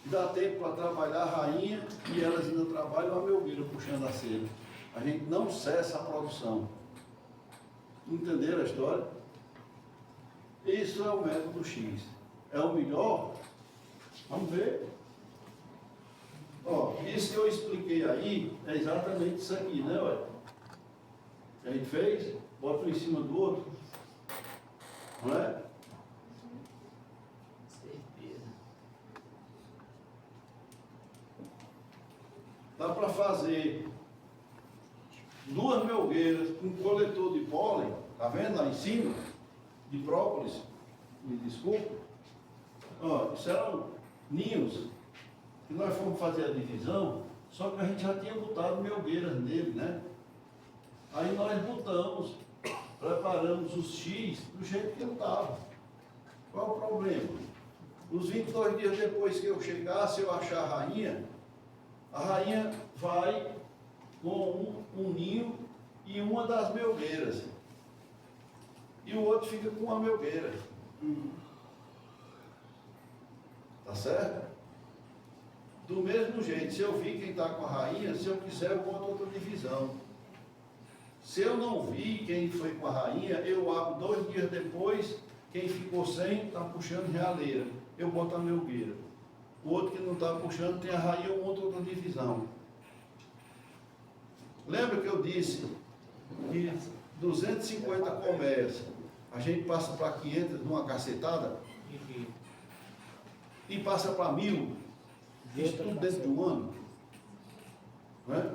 que dá tempo para trabalhar a rainha e elas ainda trabalham a melgueira puxando a cera. A gente não cessa a produção. Entenderam a história? Isso é o método X. É o melhor? Vamos ver. Ó, isso que eu expliquei aí é exatamente isso aqui, né, ué? Que a gente fez, bota um em cima do outro. Não é? Certeza. Dá para fazer 2 melgueiras com coletor de pólen, tá vendo lá em cima? De própolis, me desculpa. Ó, isso eram ninhos que nós fomos fazer a divisão, só que a gente já tinha botado melgueiras nele, né? Aí nós botamos, preparamos os X do jeito que ele estava. Qual o problema? Os 22 dias depois que eu chegasse, eu achar a rainha vai com um ninho e uma das melgueiras. E o outro fica com uma melgueira. Tá certo? Do mesmo jeito, se eu vi quem está com a rainha, se eu quiser eu boto outra divisão. Se eu não vi quem foi com a rainha, eu abro 2 dias depois, quem ficou sem está puxando realeira. Eu boto a melgueira. O outro que não está puxando tem a rainha ou outra divisão. Lembra que eu disse que 250 colmeias, a gente passa para 500 numa cacetada? E passa para 1000, isso tudo dentro de um ano. Não é?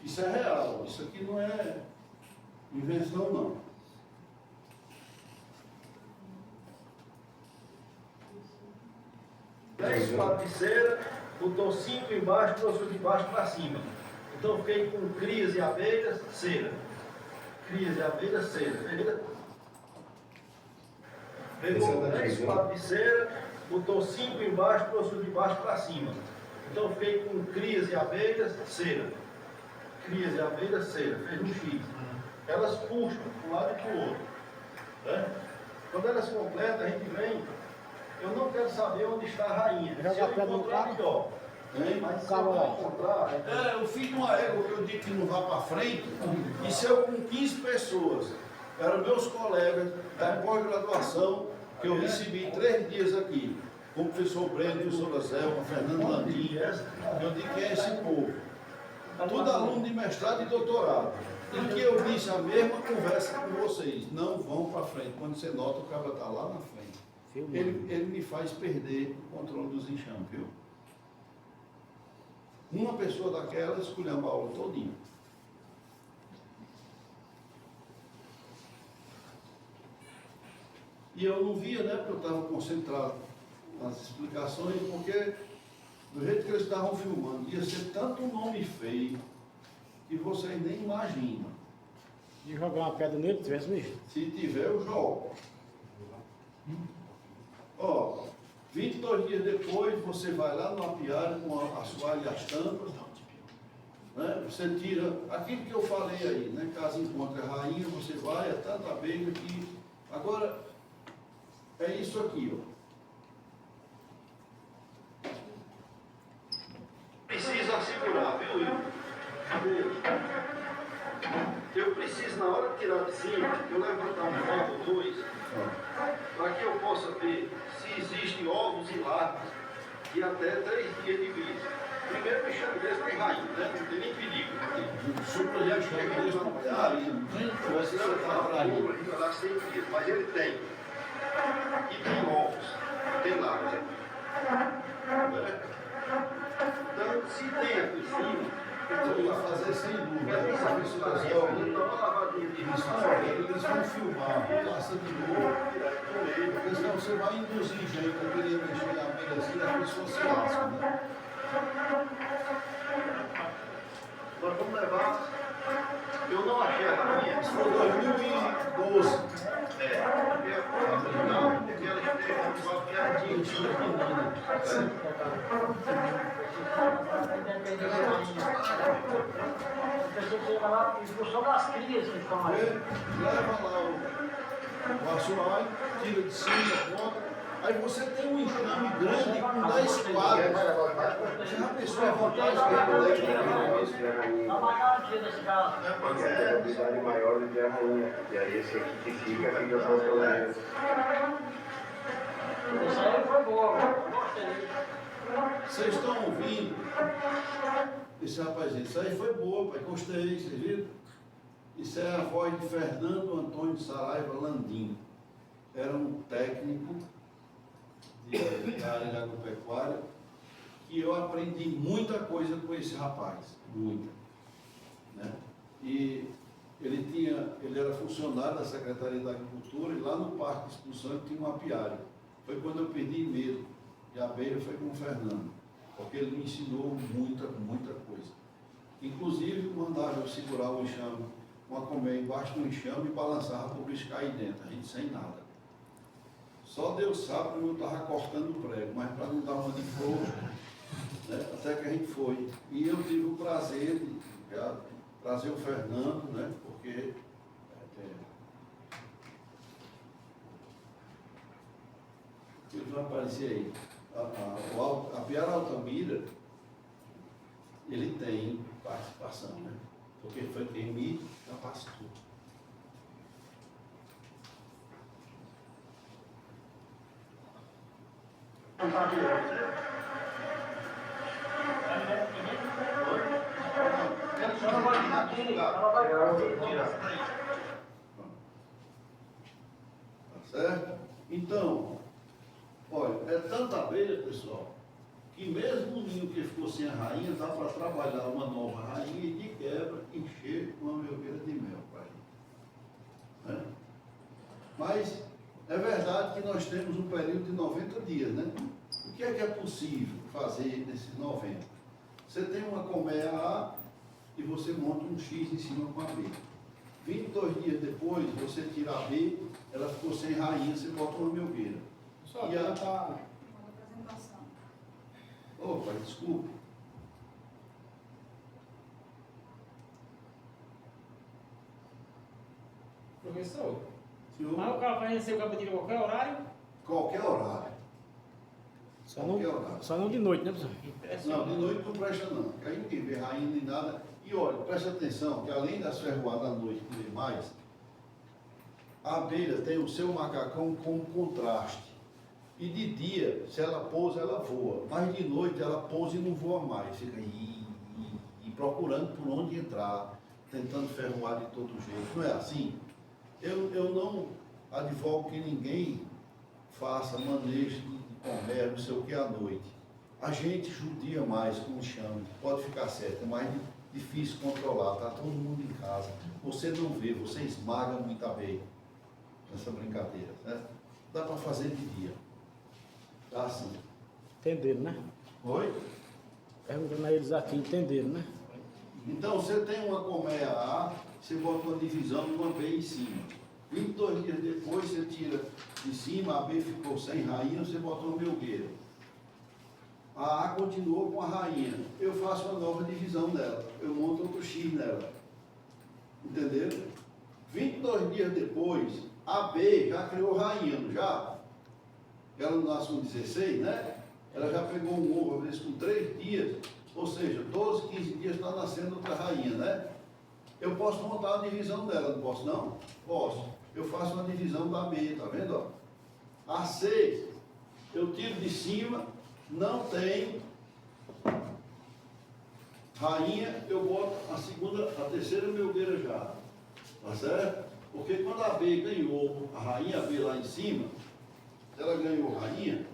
Isso é real, isso aqui não é invenção não. Dez quadros de cera, botou 5 embaixo, trouxe de baixo para cima. Então fiquei com crias e abelhas, cera. Crias e abelhas, cera. Beleza? Pegou 10 quadros de cera, botou 5 embaixo, trouxe de baixo para cima. Então fiquei com crias e abelhas, cera. Crias e abelhas, cera. Fez um X. Elas puxam para um lado e para o outro. Né? Quando elas completam, a gente vem. Eu não quero saber onde está a rainha. Se eu encontrar, melhor. Mas se eu não encontrar... Eu fiz uma égua que eu digo que não vá para frente, e se eu com 15 pessoas, eram meus colegas da pós-graduação, que eu recebi 3 dias aqui, com o professor Breno, professor Azelma, Fernando Landim, eu digo que é esse povo. Tudo aluno de mestrado e doutorado. E que eu disse a mesma conversa com vocês, não vão para frente. Quando você nota, o cara está lá na frente. Ele me faz perder o controle dos enxames, viu? Uma pessoa daquela escolheu a aula todinha. E eu não via, né? Porque eu estava concentrado nas explicações, porque do jeito que eles estavam filmando, ia ser tanto nome feio que vocês nem imaginam. E jogar uma pedra nele, tivesse mesmo. Se tiver, eu jogo. Ó, 22 dias depois, você vai lá no apiário com a assoalho e as tampas, né? Você tira aquilo que eu falei aí, né? Caso encontre a rainha, você vai, é tanta abelha que... Agora, é isso aqui, ó. Precisa segurar, viu, Will? Eu preciso, na hora de tirar de cima, eu levantar um copo ou 2, para que eu possa ver se existem ovos e larvas de até 3 dias de vida. Primeiro me chama desse tem rainha, né? Não tem nem perigo. Super já chega desde uma rainha. Você não está para rainha. Lá 100 dias, mas ele tem. E tem ovos, tem larvas. Então, se tem aqui em cima, eu ia fazer sem dúvida. Eles vão filmar, passa de novo, porque senão você vai induzir gente a querer mexer na abelha assim, as pessoas se lascam, né? Nós vamos levar. Eu não achei a rainha. Isso foi 2012. Não, porque ela já teve uma piadinha. das crias que estão aí. Leva lá o assoalho, tira de cima, ponta. Aí você tem um enxame grande com 10 quadros. Já a pessoa voltar Tá mais garantido esse caso. Porque a probabilidade maior de ter a rainha. E aí esse aqui que fica para os colegas. Isso aí foi boa, eu gostei. Vocês estão ouvindo? Esse rapazinho, isso aí foi boa, pai. Gostei, vocês viram? Isso é a voz de Fernando Antônio de Saraiva Landim. Era um técnico da área de agropecuária que eu aprendi muita coisa com esse rapaz, muita, né? E ele era funcionário da Secretaria da Agricultura e lá no Parque de Exposição ele tinha um apiário. Foi quando eu perdi medo de abelha, foi com o Fernando, porque ele me ensinou muita coisa. Inclusive mandava eu segurar o enxame, uma colmeia embaixo do enxame e balançava para o bicho cair dentro, a gente sem nada. Só Deus sabe como eu estava cortando o prego, mas para não dar uma de frouxo, né, até que a gente foi. E eu tive o prazer de trazer o Fernando, né, porque ele vai aparecer aí. A Piara Altamira, ele tem participação, né? Porque foi quem me capacitou. Tá certo? Então, olha, é tanta abelha, pessoal, que mesmo o ninho que ficou sem a rainha, dá para trabalhar uma nova rainha e de quebra encher uma melgueira de mel para ele. Né? Mas é verdade que nós temos um período de 90 dias, né? O que é possível fazer nesses 90? Você tem uma colmeia A e você monta um X em cima com a B. 22 dias depois, você tira a B, ela ficou sem rainha, você bota uma melgueira. Só E que ela tá... Uma apresentação. Opa, desculpe. Professor, Senhor, Mas o cara vai receber o cabelo de qualquer horário? qualquer horário. Só Qualquer horário. não, só não de noite, né, professor? Não, de noite não presta não, porque aí ninguém vê rainha nem nada. E olha, presta atenção, que além das ferroadas à noite e demais, a abelha tem o seu macacão com contraste. E de dia, se ela pousa, ela voa. Mas de noite ela pousa e não voa mais. Fica aí e procurando por onde entrar, tentando ferroar de todo jeito. Não é assim? Eu não advogo que ninguém faça manejo de colmeia, não sei o que, à noite. A gente judia mais com o enxame, pode ficar certo, é mais difícil controlar, está todo mundo em casa. Você não vê, você esmaga muita abelha nessa brincadeira, certo? Dá para fazer de dia. Tá assim. Entenderam, né? Oi? Perguntando a eles aqui, entenderam, né? Então você tem uma colmeia A, você bota uma divisão e uma B em cima. 22 dias depois você tira de cima, a B ficou sem rainha, você bota uma melgueira. A A continuou com a rainha. Eu faço uma nova divisão dela. Eu monto outro X nela. Entenderam? 22 dias depois, a B já criou rainha, não já? Ela não nasce com 16, né? Ela já pegou um ovo, às vezes com 3 dias. Ou seja, 12, 15 dias está nascendo outra rainha, né? Eu posso montar a divisão dela, não posso não? Posso. Eu faço uma divisão da B, tá vendo? Ó? A C, eu tiro de cima, não tem rainha, eu boto a segunda, a terceira melgueira já. Tá certo? Porque quando a B ganhou, a rainha B lá em cima, ela ganhou rainha,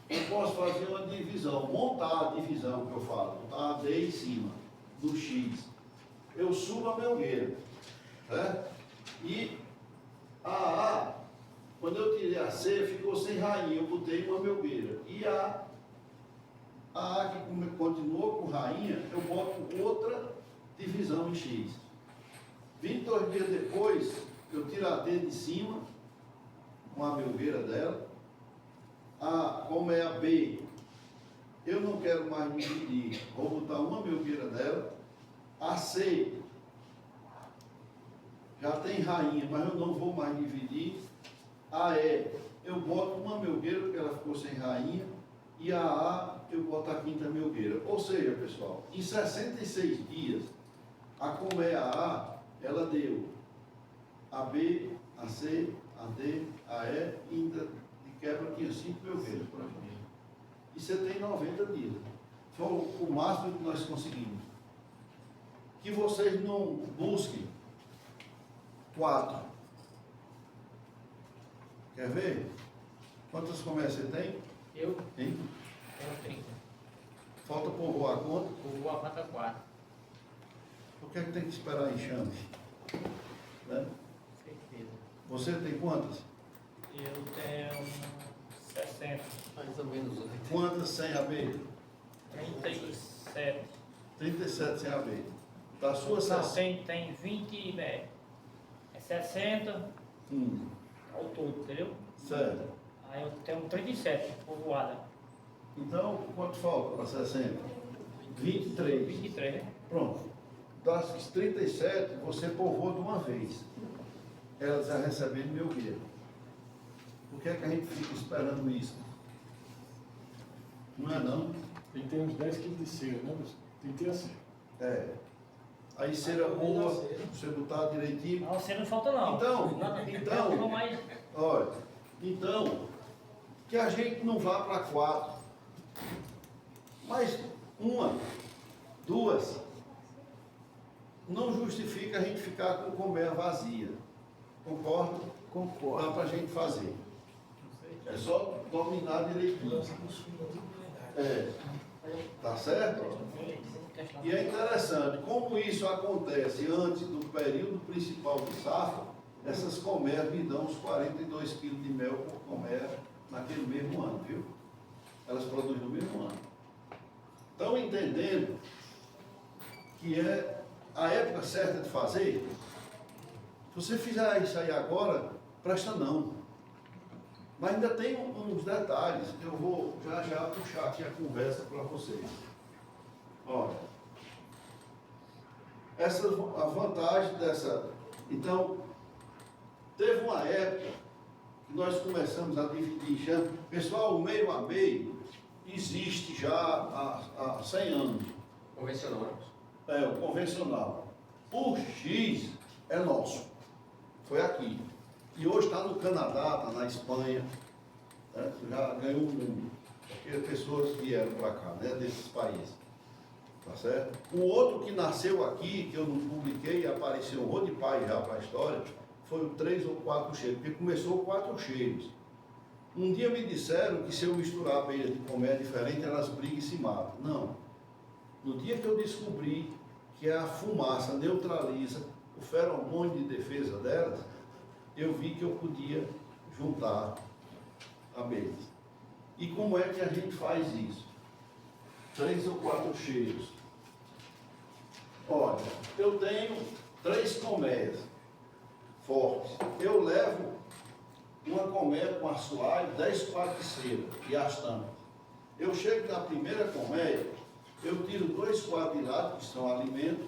eu posso fazer uma divisão, montar a divisão que eu falo, botar a D em cima, do X. Eu subo a melgueira, certo? E a A, quando eu tirei a C, ficou sem rainha, eu botei uma melgueira. E a A que continuou com rainha, eu boto outra divisão em X. 22 dias depois, eu tiro a D de cima, com a melgueira dela. Como é a B, eu não quero mais dividir, vou botar uma melgueira dela. A C já tem rainha, mas eu não vou mais dividir. A E, eu boto uma melgueira porque ela ficou sem rainha. E a A, eu boto a quinta melgueira. Ou seja, pessoal, em 66 dias, a colmeia A, ela deu a B, a C, a D, a E, e ainda de quebra tinha 5 melgueiras por aqui. E você tem 90 dias. Foi o máximo que nós conseguimos. Que vocês não busquem 4. Quer ver? Quantas colmeias você tem? eu Hein? tenho 30. Falta povoar a conta. Povoar a conta 4. Por que é que tem que esperar enxame? Né? Certeza. Você tem quantas? Eu tenho 60. Mais ou menos 8. Quantas sem abelha? 37. 37 sem abelha. Da sua Não, 60. tem 20, é 60 ao todo, entendeu? Certo. Aí eu tenho 37 povoada. Então, quanto falta para 60? 23. 23, né? Pronto. Das 37, você povoou de uma vez. Elas já receberam meu guia. Por que é que a gente fica esperando isso? Não é não? Ele tem uns 10 quilos de cera, né? Tem que ter assim. É. Aí cera boa, você botar direitinho. Não, você não falta não. Então, Mas olha, então, que a gente não vá para 4. Mas uma, duas, não justifica a gente ficar com colmeia vazia. Concorda? Concordo. Dá para a gente fazer. É só dominar direitinho. É. Tá certo? E é interessante, como isso acontece antes do período principal de safra, essas colmeias me dão uns 42 quilos de mel por colmeia naquele mesmo ano, viu? Elas produzem no mesmo ano. Estão entendendo que é a época certa de fazer? Se você fizer isso aí agora, presta não. Mas ainda tem uns detalhes que eu vou já puxar aqui a conversa para vocês. Olha, a vantagem dessa... Então, teve uma época que nós começamos a dividir enxame. Pessoal, o meio a meio existe já há 100 anos. Convencional. É, o convencional. O X é nosso. Foi aqui. E hoje está no Canadá, está na Espanha. Né? Já ganhou o mundo. Porque pessoas vieram para cá, né, desses países. Tá certo? O outro que nasceu aqui, que eu não publiquei e apareceu um monte de pai já para a história, foi o 3 ou 4 cheiros, porque começou 4 cheiros. Um dia me disseram que se eu misturar abelhas de colmeia diferente, elas brigam e se matam. Não. No dia que eu descobri que a fumaça neutraliza o feromônio de defesa delas, eu vi que eu podia juntar abelhas. E como é que a gente faz isso? 3 ou 4 cheiros. Olha, eu tenho 3 colmeias fortes. Eu levo uma colmeia com assoalho, 10 quartos de cera e as tampas. Eu chego na primeira colmeia, eu tiro 2 quartos de lado, que são alimento,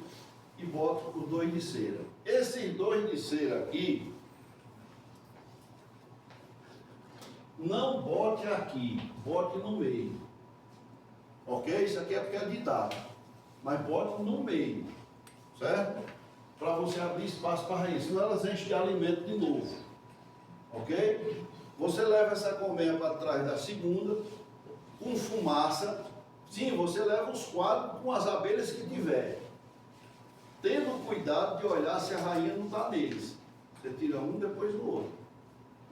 e boto os 2 de cera. Esses 2 de cera aqui, não bote aqui, bote no meio. Ok? Isso aqui é porque é didático. Mas bote no meio. Certo? Para você abrir espaço para a raiz. Senão elas enchem de alimento de novo. Ok? Você leva essa colmeia para trás da segunda, com fumaça. Sim, você leva os quadros com as abelhas que tiver. Tendo cuidado de olhar se a rainha não está neles. Você tira um depois do outro.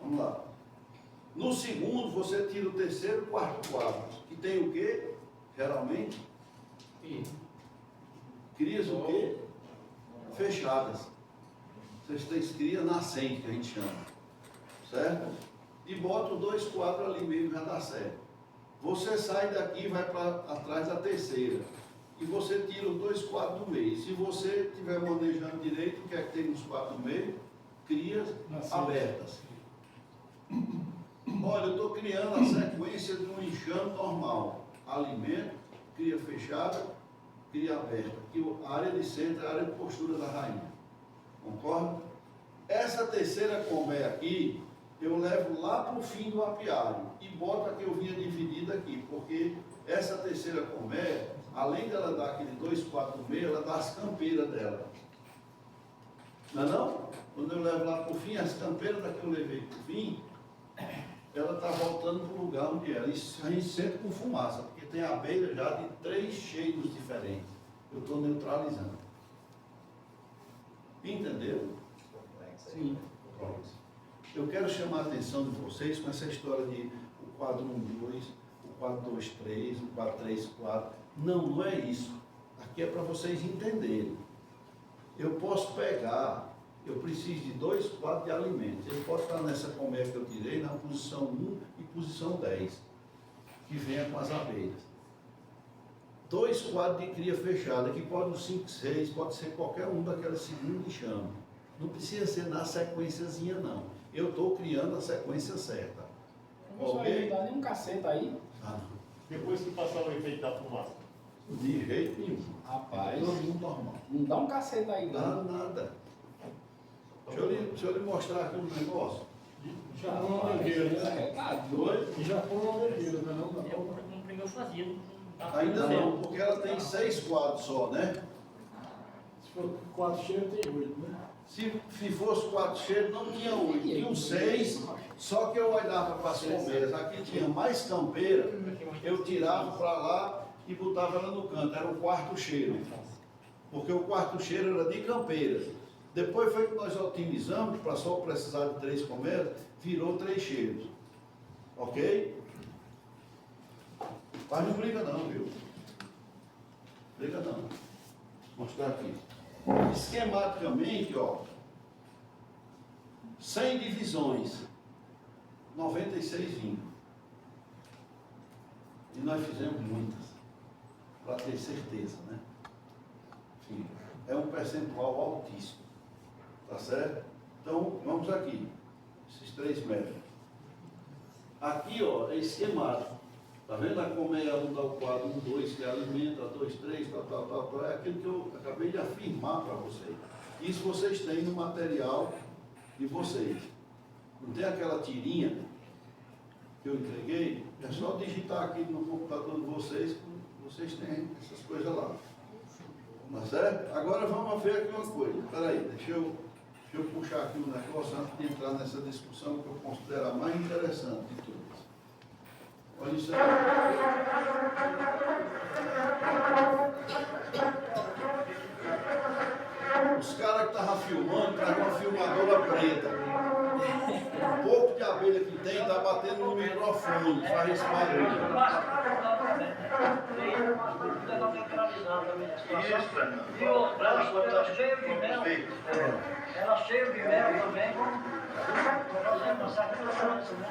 Vamos lá. No segundo, você tira o terceiro e quarto quadro. Que tem o quê? Geralmente, crias o quê? Fechadas. Vocês têm crias nascentes, que a gente chama. Certo? E bota os 2 quadros ali mesmo, já dá certo. Você sai daqui e vai para atrás da terceira. E você tira os 2 quadros do meio. Se você estiver manejando direito, o que é que tem nos quadros do meio? Crias abertas. Olha, eu estou criando a sequência de um enxame normal. Alimento, cria fechada, cria aberta. E a área de centro é a área de postura da rainha. Concorda? Essa terceira colmeia aqui, eu levo lá para o fim do apiário e boto a que eu vinha dividida aqui, porque essa terceira colmeia, além dela dar aquele 2 quartos do meio, ela dá as campeiras dela. Não é não? Quando eu levo lá para o fim, as campeiras da que eu levei para o fim, ela está voltando para o lugar onde era. Isso a gente sente com fumaça, porque tem abelha já de 3 cheiros diferentes. Eu estou neutralizando. Entenderam? Sim. Pronto. Eu quero chamar a atenção de vocês com essa história de o quadro 1, 2, o quadro 2, 3, o quadro 3, 4. Não é isso. Aqui é para vocês entenderem. Eu posso pegar, eu preciso de 2 quadros de alimentos. Ele pode estar nessa colmeia que eu tirei, na posição 1 e posição 10, que venha com as abelhas. 2 quadros de cria fechada, que pode ser 5, 6, pode ser qualquer um daquelas segundo enxame. Não precisa ser na sequenciazinha, não. Eu estou criando a sequência certa. Não vai dar nem um cacete aí. Ah, não. Depois que passar o efeito da fumaça. De jeito nenhum. Rapaz, Todo mundo normal. não dá um cacete aí, Dá não. nada. Deixa eu lhe mostrar aqui um negócio. Já com uma mangueira, né? Tá doido. Já com uma mangueira, né? Não dá. Eu no primeiro fazia. Ainda não, porque ela tem 6 quadros só, né? Se for 4 cheios, tem 8, né? Se fosse 4 cheiros, não tinha 8, tinha 6, só que eu olhava para as colmeias. Aqui tinha mais campeira, eu tirava para lá e botava ela no canto, era o 4º cheiro. Porque o 4º cheiro era de campeiras. Depois foi que nós otimizamos, para só precisar de 3 colmeias, virou 3 cheiros. Ok? Mas não briga não, viu? Briga não. Vou mostrar aqui. Esquematicamente, ó, 100 divisões, 96 vinhos. E nós fizemos muitas, para ter certeza, né? Enfim, é um percentual altíssimo, tá certo? Então, vamos aqui, esses 3 metros. Aqui, ó, é esquemático. Tá vendo a colmeia 1 dá o quadro 1, 2, que alimenta, 2, 3, tal. É aquilo que eu acabei de afirmar para vocês. Isso vocês têm no material de vocês. Não tem aquela tirinha que eu entreguei? É só digitar aqui no computador de vocês, que vocês têm essas coisas lá. Tá certo? Agora vamos ver aqui uma coisa. Espera aí, deixa eu puxar aqui um negócio antes de entrar nessa discussão que eu considero a mais interessante de tudo. Olha isso aí. Os caras que estavam filmando trazem uma filmadora preta. O pouco de abelha que tem está batendo no microfone, faz esse barulho. Isso, Fernando. E outra, ela cheia de mel. Ela cheia de mel também. Você passar aqui na França, né?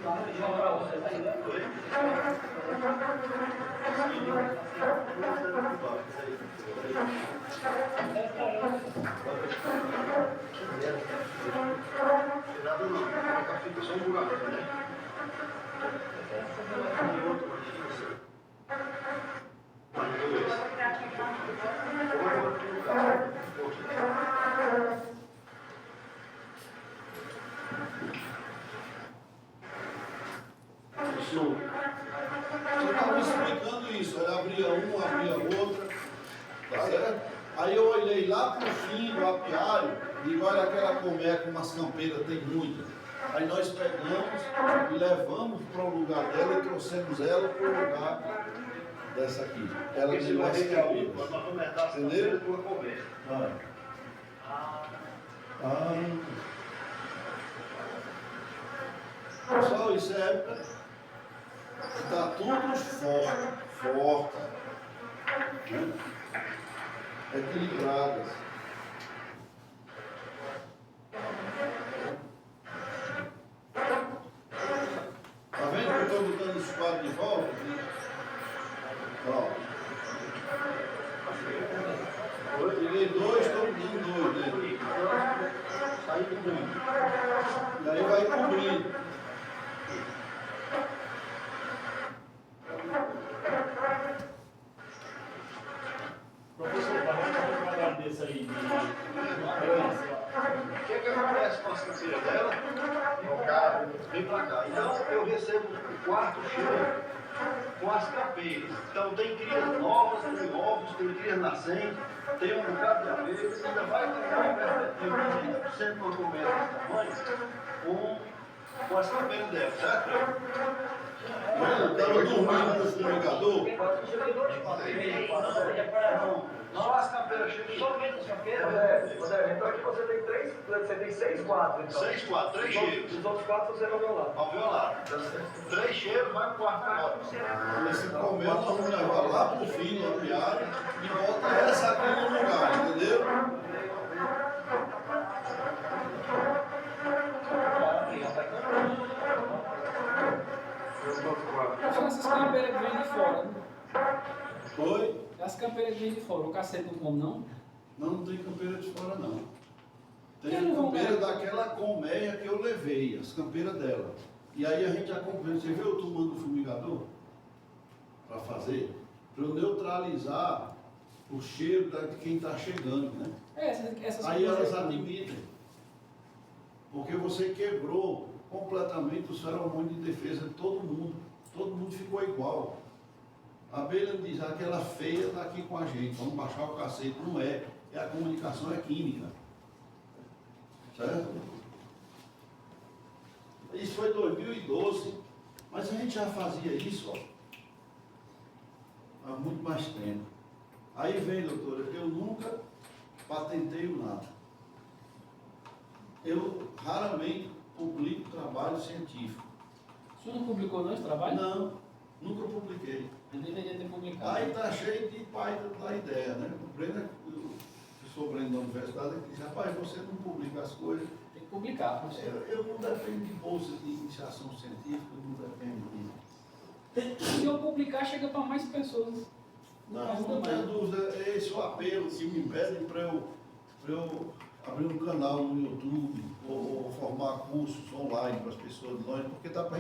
Para você, tá aí, Nada não, fica só um buraco, né? Você estava explicando isso, ele abria uma, abria outra, tá certo? Aí eu olhei lá para o fim do apiário e olha aquela colmeia com umas campeiras, tem muitas. Aí nós pegamos e levamos para o lugar dela e trouxemos ela para o lugar dessa aqui. Ela Porque tem se vai mais regar campeiras. quando nós vamos metar essa Entendeu? tua conversa. Pessoal, isso é época. Está tudo forte, né? Equilibradas. Tá vendo que eu estou botando os quadros de volta? Ó. Eu tirei 2, estou botando 2 dentro. Sai cobrindo. E aí vai cobrindo. Professor, vamos falar desse aí. O que acontece com as campeiras dela? O cara vem pra cá. Então eu recebo o 4º cheiro com as campeiras. Então tem crias novas, tem ovos, tem crias nascentes, tem um bocado de abelhas, ainda vai ficar em perspectiva de 30% de uma colmeia desse tamanho com as campeiras dela, certo? Estava dormindo no fumigador. Só as campeiras cheias. Somente as campeiras? Então aqui você tem 6 quadros. Então. 6 quadros, 3 cheiros. Os outros 4 você vai violar. Ao violar. 3 cheiros, vai pro quarto agora. Esse comer nós vamos levar lá pro fim, no apiário, e bota essa aqui no lugar, entendeu? São essas campeiras que vêm de fora, né? Oi? As campeiras que vêm de fora, o cacete não come não? Não tem campeira de fora, não. Tem Eu a não vou campeira ver. daquela colmeia que eu levei, as campeiras dela. E aí a gente acompanha. Você viu o tomando o fumigador? Para fazer? Para eu neutralizar o cheiro de quem está chegando, né? Essas Aí campeiras elas aqui. admitem. Porque você quebrou completamente os feromônios de defesa de todo mundo. Todo mundo ficou igual. A abelha diz, aquela feia está aqui com a gente, vamos baixar o cacete. Não é, a comunicação é química. Certo? Isso foi em 2012, mas a gente já fazia isso há muito mais tempo. Aí vem, doutora, eu nunca patenteio nada. Eu raramente publico trabalho científico. O senhor não publicou não esse trabalho? Não, nunca publiquei. Eu deveria ter publicado. Aí está cheio de pai da ideia, né? O professor Breno da universidade diz, rapaz, você não publica as coisas. Tem que publicar, professor. Eu não dependo de bolsa de iniciação científica, eu não dependo disso. Se eu publicar, chega para mais pessoas. Não tenho dúvida, é esse o apelo que me pedem para eu abrir um canal no YouTube ou formar cursos online para as pessoas de longe, porque está para